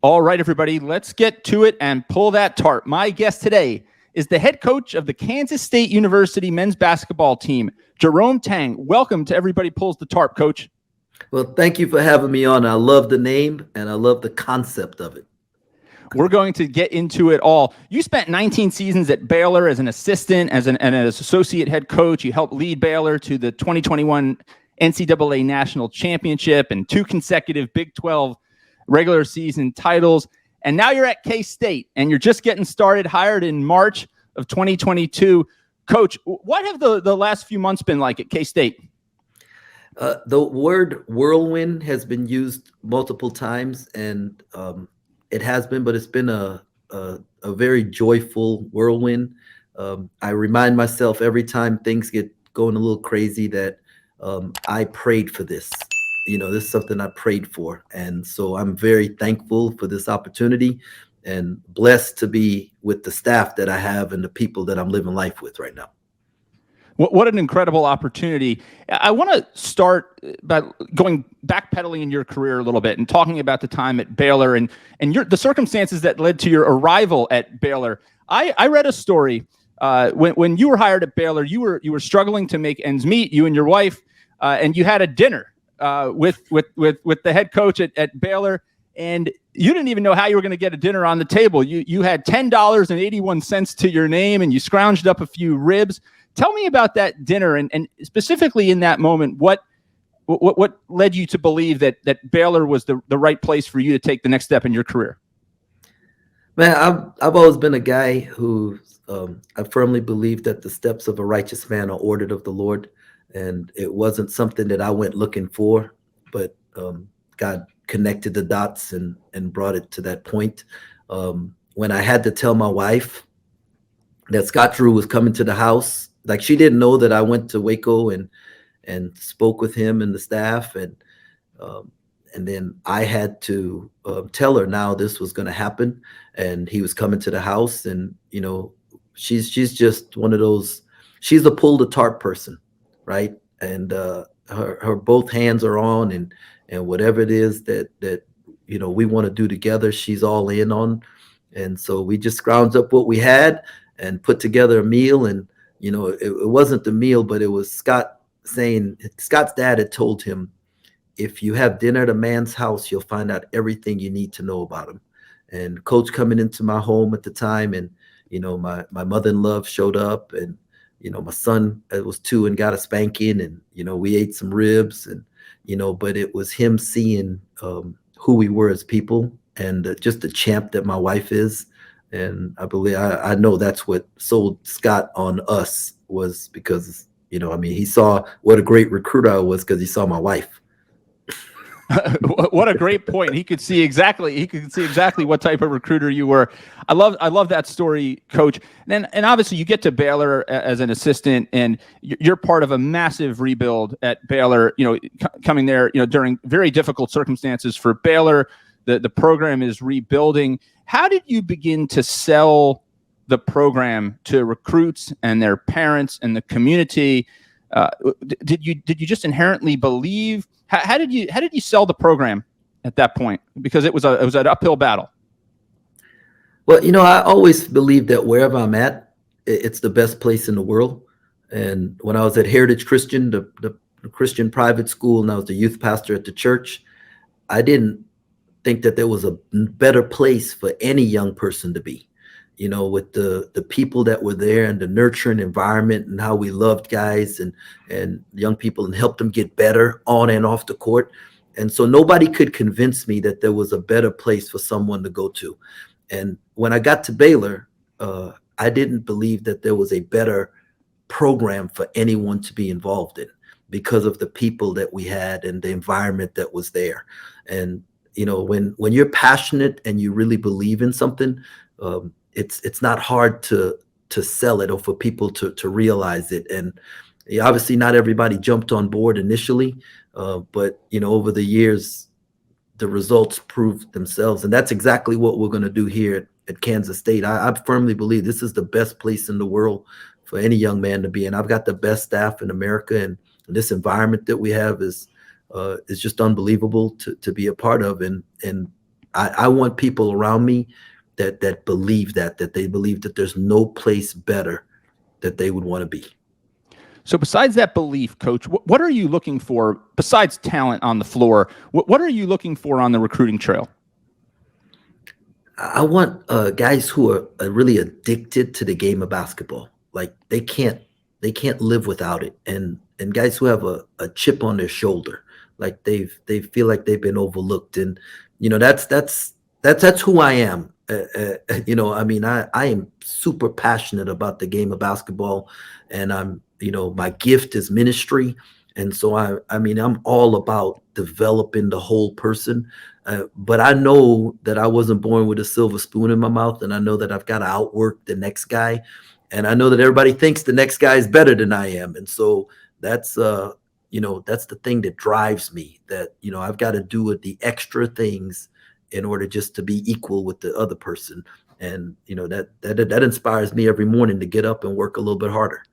All right, everybody, let's get to it and pull that tarp. My guest today is the head coach of the Kansas State University men's basketball team, Jerome Tang. Welcome to Everybody Pulls the Tarp, Coach. Well, thank you for having me on. I love the name and I love the concept of it. We're going to get into it all. You spent 19 seasons at Baylor as an assistant, and as associate head coach. You helped lead Baylor to the 2021 NCAA National Championship and 2 consecutive Big 12 regular season titles. And now you're at K-State, and you're just getting started, hired in March of 2022. Coach, what have the last few months been like at K-State? The word whirlwind has been used multiple times, and it has been, but it's been a very joyful whirlwind. I remind myself every time things get going a little crazy that I prayed for this. This is something I prayed for. And so I'm very thankful for this opportunity and blessed to be with the staff that I have and the people that I'm living life with right now. What an incredible opportunity. I want to start by going backpedaling in your career a little bit and talking about the time at Baylor and the circumstances that led to your arrival at Baylor. I read a story when you were hired at Baylor. You were struggling to make ends meet, you and your wife, and you had a dinner with the head coach at Baylor, and you didn't even know how you were going to get a dinner on the table. You had $10.81 to your name, and you scrounged up a few ribs. Tell me about that dinner, and specifically in that moment, what led you to believe that Baylor was the right place for you to take the next step in your career? Man, I've always been a guy who I firmly believe that the steps of a righteous man are ordered of the Lord. And it wasn't something that I went looking for, but God connected the dots and brought it to that point. When I had to tell my wife that Scott Drew was coming to the house, like she didn't know that I went to Waco and spoke with him and the staff, and then I had to tell her now this was going to happen, and he was coming to the house, and she's just one of those. She's a pull the tarp person. Right. And her both hands are on, and whatever it is that we want to do together, she's all in on. And so we just scrounged up what we had and put together a meal. And, it wasn't the meal, but it was Scott saying, Scott's dad had told him, if you have dinner at a man's house, you'll find out everything you need to know about him. And coach coming into my home at the time, and, my mother-in-law showed up, and my son was 2 and got a spanking, and, we ate some ribs, and, but it was him seeing who we were as people, and just the champ that my wife is. And I know that's what sold Scott on us, was because, he saw what a great recruiter I was because he saw my wife. What a great point. He could see exactly what type of recruiter you were. I love that story, Coach. And obviously you get to Baylor as an assistant, and you're part of a massive rebuild at Baylor, coming there, during very difficult circumstances for Baylor. The program is rebuilding. How did you begin to sell the program to recruits and their parents and the community? Did you just inherently believe? How did you sell the program at that point? Because it was an uphill battle. Well, I always believe that wherever I'm at, it's the best place in the world. And when I was at Heritage Christian, the Christian private school, and I was the youth pastor at the church, I didn't think that there was a better place for any young person to be. With the people that were there and the nurturing environment and how we loved guys and young people and helped them get better on and off the court. And so nobody could convince me that there was a better place for someone to go to. And when I got to Baylor, I didn't believe that there was a better program for anyone to be involved in because of the people that we had and the environment that was there. And, when you're passionate and you really believe in something, it's not hard to sell it or for people to realize it. And obviously not everybody jumped on board initially, but over the years, the results proved themselves. And that's exactly what we're going to do here at Kansas State. I firmly believe this is the best place in the world for any young man to be in. I've got the best staff in America, and this environment that we have is just unbelievable to be a part of. And I want people around me that believe that they believe that there's no place better that they would want to be. So besides that belief, Coach, what are you looking for besides talent on the floor? What are you looking for on the recruiting trail? I want guys who are really addicted to the game of basketball. Like they can't live without it, and guys who have a chip on their shoulder, like they feel like they've been overlooked, and that's who I am. I mean, I am super passionate about the game of basketball, and my gift is ministry, and so I mean, I'm all about developing the whole person. But I know that I wasn't born with a silver spoon in my mouth, and I know that I've got to outwork the next guy, and I know that everybody thinks the next guy is better than I am, and so that's that's the thing that drives me. That I've got to do the extra things in order just to be equal with the other person, and that inspires me every morning to get up and work a little bit harder.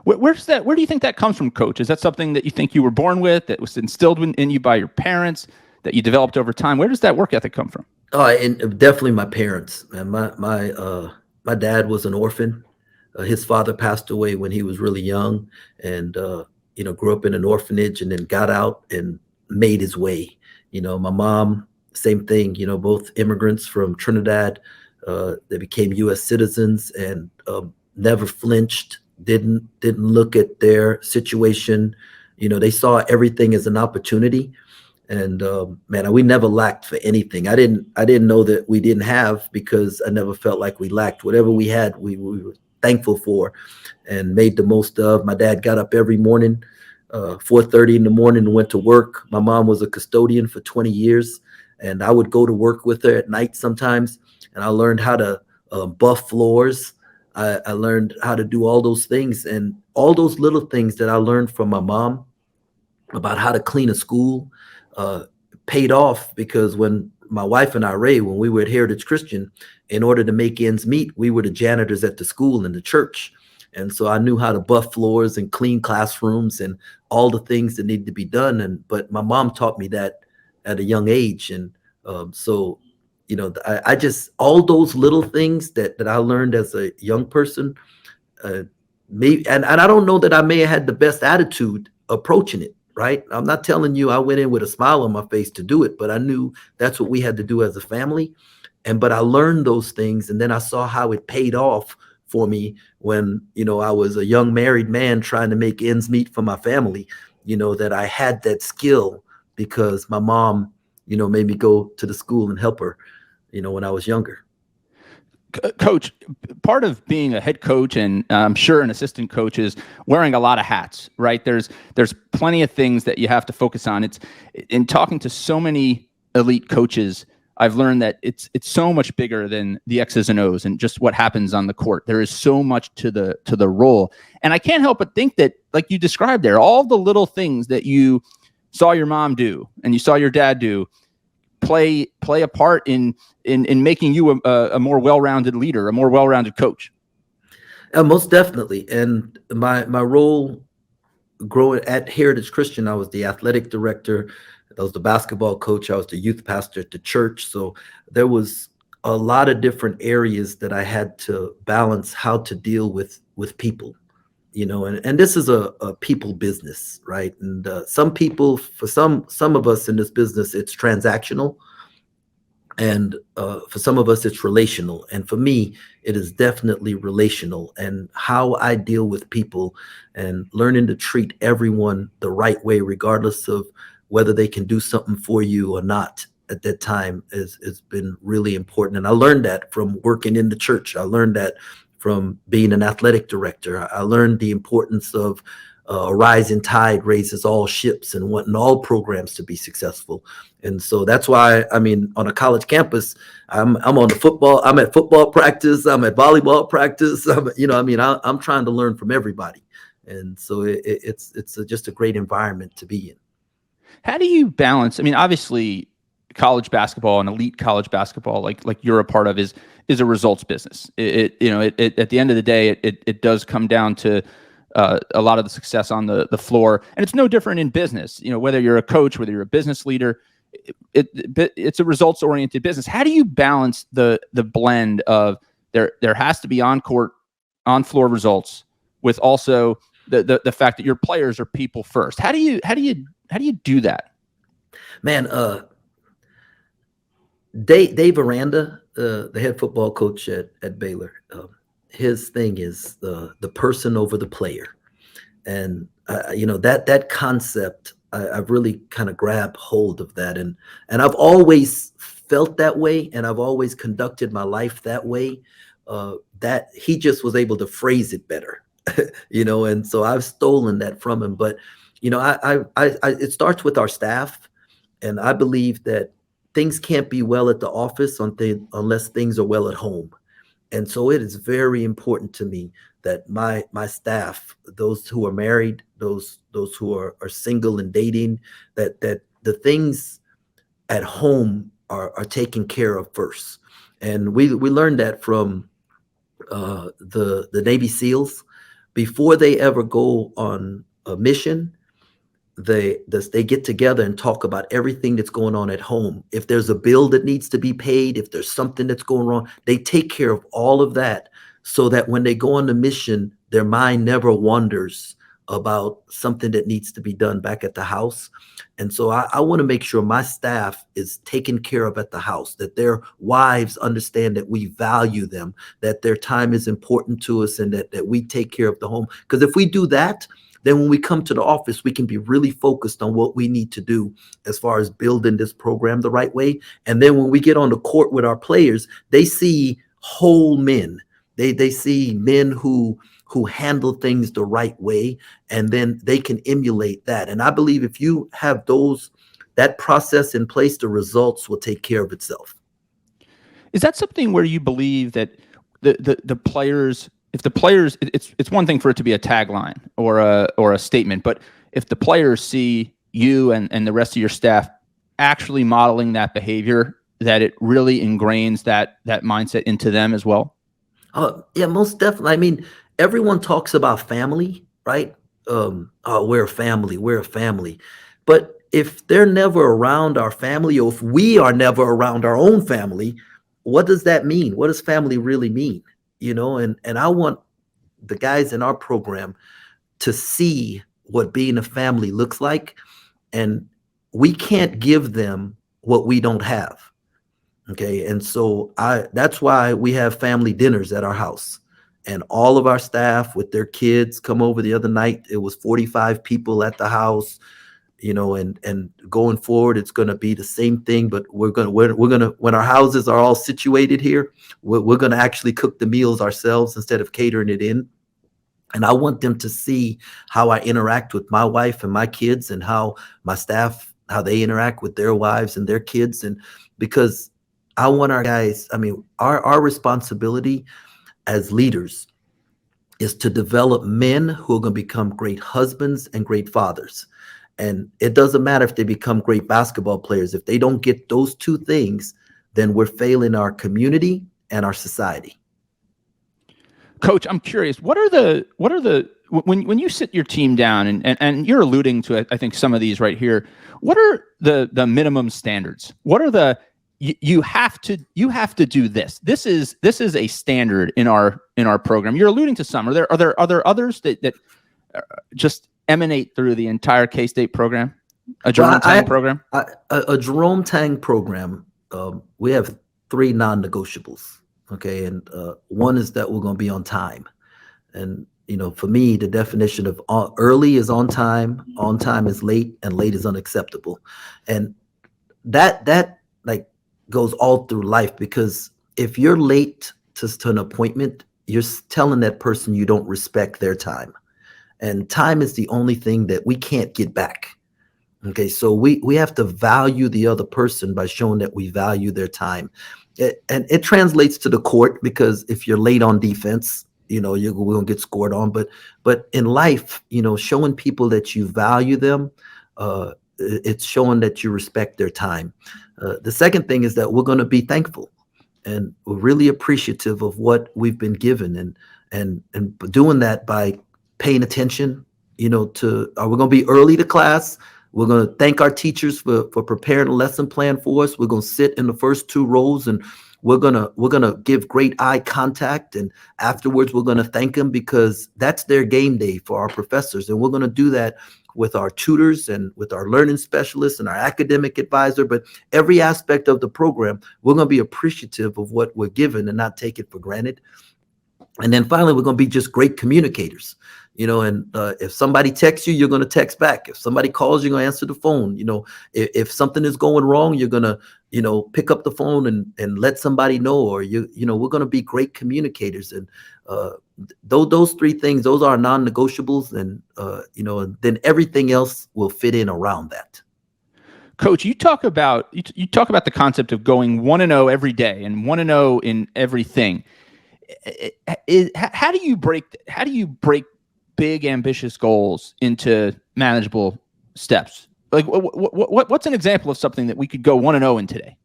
Where do you think that comes from, Coach? Is that something that you think you were born with, that was instilled in you by your parents, that you developed over time? Where does that work ethic come from? And definitely my parents. And my dad was an orphan. His father passed away when he was really young, and grew up in an orphanage, and then got out and made his way. My mom, same thing. Both immigrants from Trinidad. They became U.S. citizens and never flinched. Didn't look at their situation. They saw everything as an opportunity. And man, we never lacked for anything. I didn't know that we didn't have, because I never felt like we lacked. Whatever we had, we were thankful for and made the most of. My dad got up every morning, 4:30 in the morning, and went to work. My mom was a custodian for 20 years, and I would go to work with her at night sometimes. And I learned how to buff floors. I learned how to do all those things, and all those little things that I learned from my mom about how to clean a school paid off, because when my wife and I, Ray, when we were at Heritage Christian, in order to make ends meet, we were the janitors at the school and the church. And so I knew how to buff floors and clean classrooms and all the things that needed to be done. But my mom taught me that at a young age. And I just, all those little things that I learned as a young person, maybe, and I don't know that I may have had the best attitude approaching it. Right. I'm not telling you I went in with a smile on my face to do it, but I knew that's what we had to do as a family. But I learned those things, and then I saw how it paid off for me when, I was a young married man trying to make ends meet for my family, that I had that skill because my mom, made me go to the school and help her, when I was younger. Coach, part of being a head coach, and I'm sure an assistant coach, is wearing a lot of hats, right? There's plenty of things that you have to focus on. It's in talking to so many elite coaches, I've learned that it's so much bigger than the X's and O's and just what happens on the court. There is so much to the role. And I can't help but think that, like you described there, all the little things that you saw your mom do and you saw your dad do play a part in making you a more well-rounded leader, a more well-rounded coach. Most definitely. And my role growing at Heritage Christian, I was the athletic director. I was the basketball coach. I was the youth pastor at the church. So there was a lot of different areas that I had to balance how to deal with people, and this is a people business, right? And some people, for some of us in this business, it's transactional. And for some of us, it's relational. And for me, it is definitely relational, and how I deal with people and learning to treat everyone the right way, regardless of whether they can do something for you or not at that time, has been really important. And I learned that from working in the church. I learned that from being an athletic director. I learned the importance of a rising tide raises all ships, and wanting all programs to be successful. And so that's why, on a college campus, I'm on the football. I'm at football practice. I'm at volleyball practice. I'm trying to learn from everybody. And so it's just a great environment to be in. How do you balance? Obviously, college basketball and elite college basketball, like you're a part of, is a results business. It at the end of the day, it does come down to a lot of the success on the floor, and it's no different in business. Whether you're a coach, whether you're a business leader, it's a results oriented business. How do you balance the blend of there has to be on floor results with also the fact that your players are people first? How do you do that? Man, Dave Aranda, the head football coach at Baylor, his thing is the person over the player, and that concept. I've really kind of grabbed hold of that, and I've always felt that way, and I've always conducted my life that way. That he just was able to phrase it better, and so I've stolen that from him. But it starts with our staff, and I believe that things can't be well at the office unless things are well at home. And so it is very important to me that my staff, those who are married, those who are single and dating, that the things at home are taken care of first. And we learned that from the Navy SEALs. Before they ever go on a mission, they get together and talk about everything that's going on at home. If there's a bill that needs to be paid, if there's something that's going wrong, they take care of all of that so that when they go on the mission, their mind never wanders about something that needs to be done back at the house. And so I want to make sure my staff is taken care of at the house, that their wives understand that we value them, that their time is important to us, and that we take care of the home. Because if we do that, then when we come to the office, we can be really focused on what we need to do as far as building this program the right way. And then when we get on the court with our players, they see whole men. They see men who handle things the right way, and then they can emulate that. And I believe if you have that process in place, the results will take care of itself. Is that something where you believe that the players, if the players, it's one thing for it to be a tagline or a statement, but if the players see you and the rest of your staff actually modeling that behavior, that it really ingrains that mindset into them as well? Yeah, most definitely. I mean, everyone talks about family, right? Oh, we're a family. But if they're never around our family, or if we are never around our own family, what does that mean? What does family really mean? And I want the guys in our program to see what being a family looks like. And we can't give them what we don't have. Okay. And so that's why we have family dinners at our house, and all of our staff with their kids come over. The other night, it was 45 people at the house, and going forward, it's going to be the same thing, but we're going to, when our houses are all situated here, we're going to actually cook the meals ourselves instead of catering it in. And I want them to see how I interact with my wife and my kids, and how my staff, how they interact with their wives and their kids. And because I want our guys, I mean, our responsibility as leaders is to develop men who are going to become great husbands and great fathers. And it doesn't matter if they become great basketball players. If they don't get those two things, then we're failing our community and our society. Coach, I'm curious, what are the when you sit your team down, and you're alluding to, I think, some of these right here, what are the minimum standards? What are you have to do this. This is a standard in our program. You're alluding to some. Are there others that just emanate through the entire K-State program? A Jerome Tang program? A Jerome Tang program. We have 3 non-negotiables. Okay, and one is that we're going to be on time. And for me, the definition of early is on time is late, and late is unacceptable. And that like goes all through life, because if you're late to an appointment, you're telling that person you don't respect their time. And time is the only thing that we can't get back. Okay, so we have to value the other person by showing that we value their time. And it translates to the court, because if you're late on defense, you're going to get scored on. But in life, showing people that you value them, it's showing that you respect their time. The second thing is that we're going to be thankful, and we're really appreciative of what we've been given, and doing that by paying attention, are we going to be early to class? We're going to thank our teachers for preparing a lesson plan for us. We're going to sit in the first 2 rows, and we're gonna give great eye contact, and afterwards we're gonna thank them, because that's their game day for our professors. And we're gonna do that with our tutors and with our learning specialists and our academic advisor. But every aspect of the program, we're gonna be appreciative of what we're given and not take it for granted. And then finally, we're going to be just great communicators, and if somebody texts you, you're going to text back. If somebody calls, you're going to answer the phone. If something is going wrong, you're going to, pick up the phone and let somebody know, or we're going to be great communicators. And those 3 things, those are non-negotiables. And, and then everything else will fit in around that. Coach, you talk about the concept of going 1-0 every day and 1-0 in everything. How do you break big ambitious goals into manageable steps? Like what's an example of something that we could go 1-0 in today?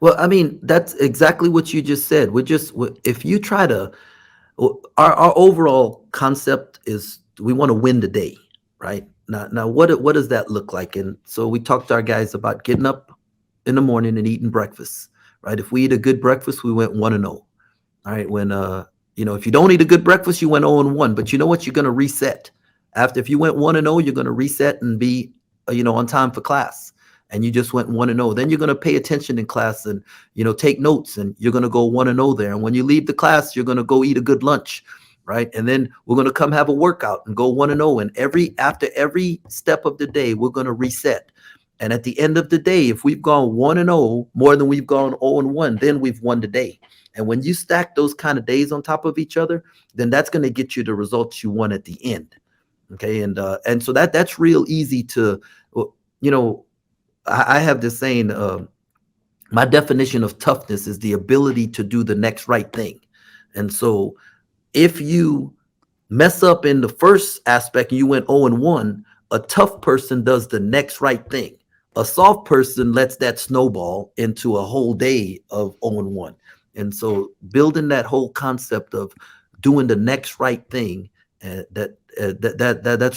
Well, I mean, that's exactly what you just said. If you try to, our overall concept is we want to win the day, right? Now what does that look like? And so we talked to our guys about getting up in the morning and eating breakfast, right? If we eat a good breakfast, we went 1-0. All right. When, if you don't eat a good breakfast, you went 0-1, but you know what? You're going to reset. If you went 1-0, you're going to reset and be, on time for class. And you just went 1-0. Then you're going to pay attention in class and, take notes, and you're going to go 1-0 there. And when you leave the class, you're going to go eat a good lunch. Right. And then we're going to come have a workout and go 1-0. And after every step of the day, we're going to reset. And at the end of the day, if we've gone 1-0 more than we've gone 0-1, then we've won the day. And when you stack those kind of days on top of each other, then that's going to get you the results you want at the end. Okay. And so that's real easy to, I have this saying, my definition of toughness is the ability to do the next right thing. And so if you mess up in the first aspect and you went 0-1, a tough person does the next right thing. A soft person lets that snowball into a whole day of 0-1. And so building that whole concept of doing the next right thing, that's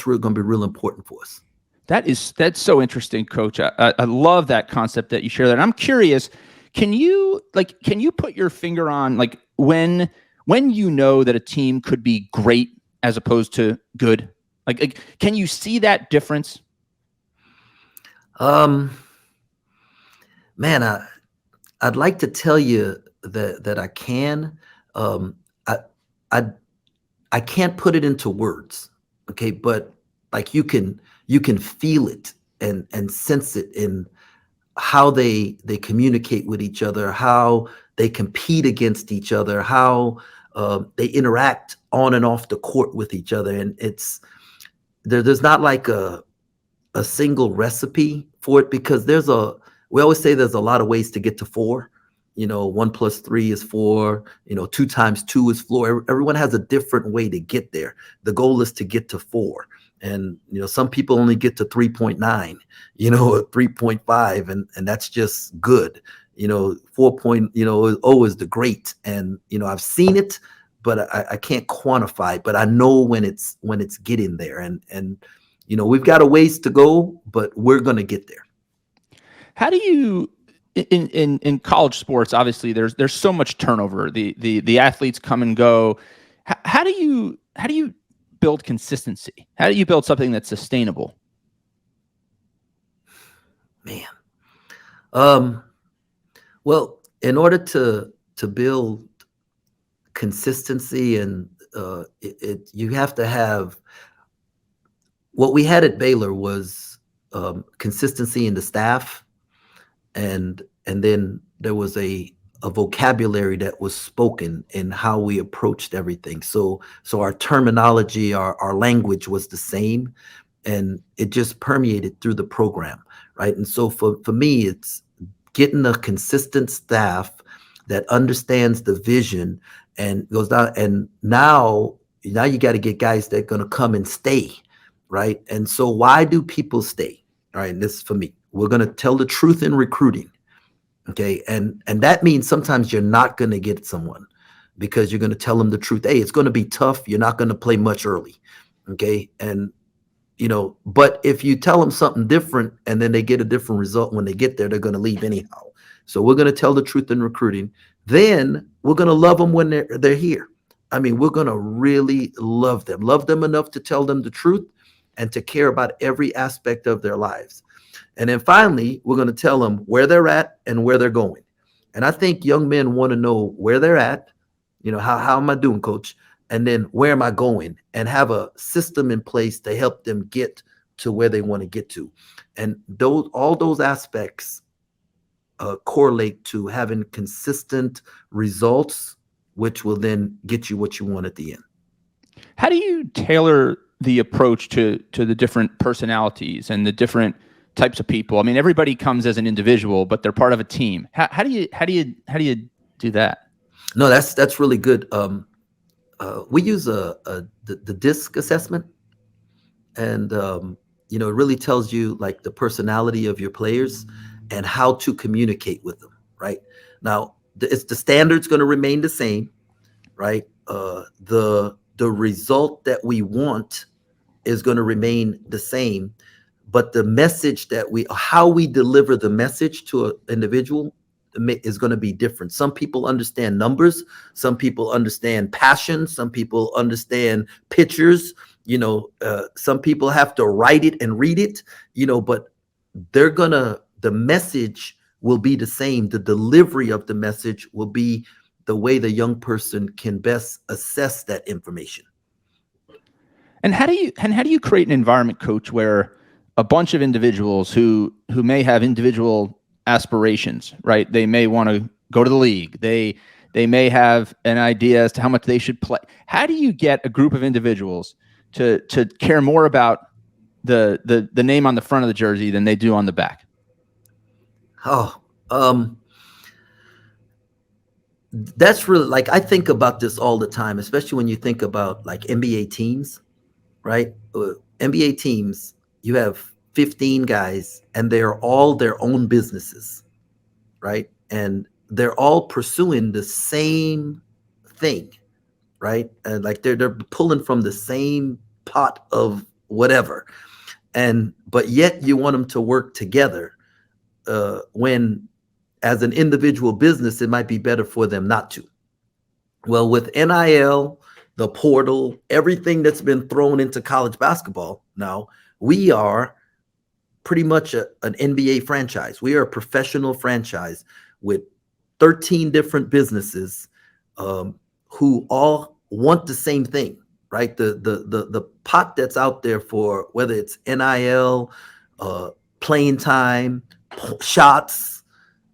really going to be real important for us. That's so interesting, Coach. I love that concept that you share. That I'm curious. Can you put your finger on like when you know that a team could be great as opposed to good? Like can you see that difference? Man, I'd like to tell you that I can. I can't put it into words, okay? But like you can feel it and sense it in how they communicate with each other, how they compete against each other, how they interact on and off the court with each other. And there's not like a single recipe for it, because we always say there's a lot of ways to get to 4. 1 + 3 is 4, 2 × 2 is 4. Everyone has a different way to get there. The goal is to get to 4. And, some people only get to 3.9, 3.5, and that's just good. 4.0 is the great. And, I've seen it, but I can't quantify it, but I know when it's getting there. And we've got a ways to go, but we're going to get there. How do you, in college sports, obviously there's so much turnover. The athletes come and go. How do you build consistency? How do you build something that's sustainable? Man. Well, in order to build consistency, and you have to have, what we had at Baylor was consistency in the staff, and then there was a vocabulary that was spoken in how we approached everything. So our terminology, our language was the same, and it just permeated through the program, right? And so for me, it's getting a consistent staff that understands the vision and goes down. And now you got to get guys that are going to come and stay, right? And so why do people stay? All right, and this is for me. We're going to tell the truth in recruiting. Okay. And that means sometimes you're not going to get someone because you're going to tell them the truth. Hey, it's going to be tough. You're not going to play much early. Okay. And, But if you tell them something different and then they get a different result when they get there, they're going to leave anyhow. So we're going to tell the truth in recruiting. Then we're going to love them when they're here. I mean, we're going to really love them enough to tell them the truth and to care about every aspect of their lives. And then finally, we're going to tell them where they're at and where they're going. And I think young men want to know where they're at. How am I doing, coach? And then where am I going? And have a system in place to help them get to where they want to get to. And all those aspects correlate to having consistent results, which will then get you what you want at the end. How do you tailor the approach to the different personalities and the different types of people? I mean, everybody comes as an individual, but they're part of a team. How do you do that? No, that's really good. We use the DISC assessment, and it really tells you like the personality of your players and how to communicate with them. Right now, the standard's going to remain the same, right? The result that we want is going to remain the same, but the message how we deliver the message to an individual is going to be different. Some people understand numbers, some people understand passion, some people understand pictures, some people have to write it and read it, but the message will be the same. The delivery of the message will be the way the young person can best assess that information. And how do you create an environment, coach, where a bunch of individuals who may have individual aspirations, right? They may want to go to the league. They may have an idea as to how much they should play. How do you get a group of individuals to care more about the name on the front of the jersey than they do on the back? That's really, like, I think about this all the time, especially when you think about like NBA teams, right? NBA teams, you have 15 guys and they're all their own businesses, right? And they're all pursuing the same thing, right? And like they're pulling from the same pot of whatever. But yet you want them to work together when as an individual business, it might be better for them not to. Well, with NIL, the portal, everything that's been thrown into college basketball now, we are pretty much an NBA franchise. We are a professional franchise with 13 different businesses who all want the same thing, right? The pot that's out there for whether it's NIL, playing time, shots,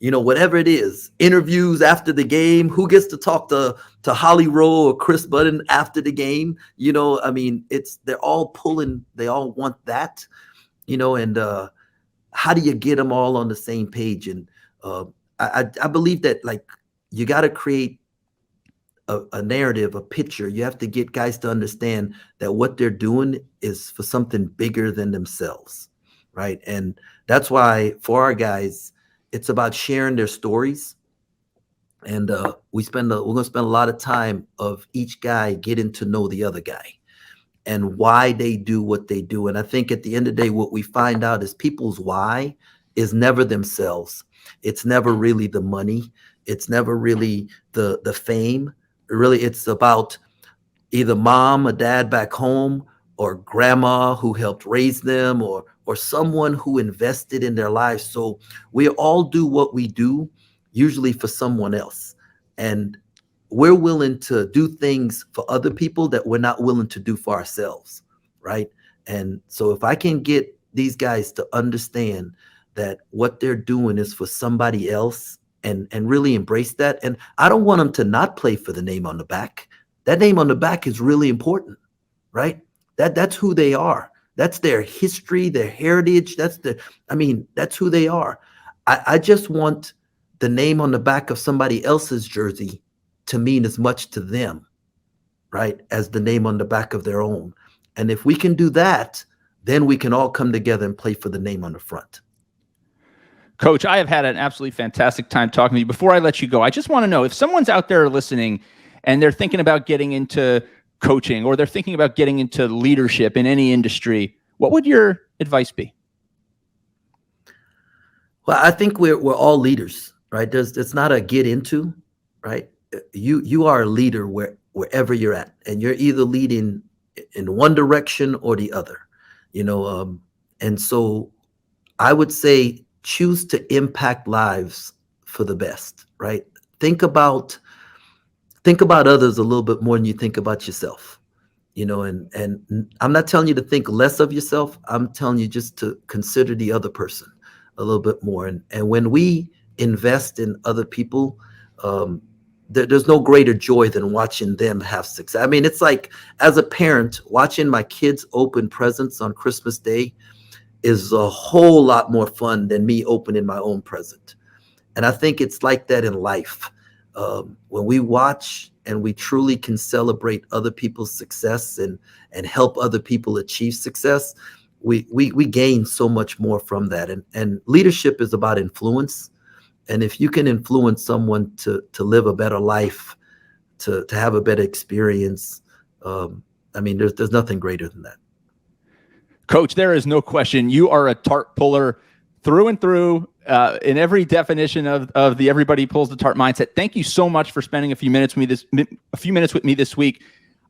whatever it is, interviews after the game, who gets to talk to Holly Rowe or Chris Budden after the game, I mean, they're all pulling, they all want that, and how do you get them all on the same page? And I believe that, like, you got to create a narrative, a picture. You have to get guys to understand that what they're doing is for something bigger than themselves, right? And that's why for our guys, it's about sharing their stories. And we're going to spend a lot of time of each guy getting to know the other guy and why they do what they do. And I think at the end of the day, what we find out is people's why is never themselves. It's never really the money. It's never really the fame. Really, it's about either mom or dad back home or grandma who helped raise them or someone who invested in their lives. So we all do what we do, usually for someone else. And we're willing to do things for other people that we're not willing to do for ourselves, right? And so if I can get these guys to understand that what they're doing is for somebody else and really embrace that. And I don't want them to not play for the name on the back. That name on the back is really important, right? That's who they are. That's their history, their heritage. That's who they are. I just want the name on the back of somebody else's jersey to mean as much to them, right, as the name on the back of their own. And if we can do that, then we can all come together and play for the name on the front. Coach, I have had an absolutely fantastic time talking to you. Before I let you go, I just want to know if someone's out there listening and they're thinking about getting into coaching or they're thinking about getting into leadership in any industry, what would your advice be? Well, I think we're all leaders, right? It's not a get into, right? You are a leader wherever you're at, and you're either leading in one direction or the other, and so I would say choose to impact lives for the best, right? Think about others a little bit more than you think about yourself, and I'm not telling you to think less of yourself. I'm telling you just to consider the other person a little bit more. And when we invest in other people, there's no greater joy than watching them have success. I mean, it's like, as a parent, watching my kids open presents on Christmas Day is a whole lot more fun than me opening my own present. And I think it's like that in life. When we watch and we truly can celebrate other people's success and help other people achieve success, we gain so much more from that. And leadership is about influence. And if you can influence someone to live a better life, to have a better experience, I mean, there's nothing greater than that. Coach, there is no question. You are a tart puller through and through, in every definition of the everybody pulls the tart mindset. Thank you so much for spending a few minutes with me this week.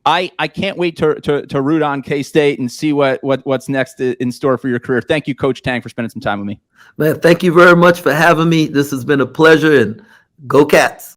I can't wait to root on K-State and see what's next in store for your career. Thank you, Coach Tang, for spending some time with me. Man, thank you very much for having me. This has been a pleasure, and go Cats.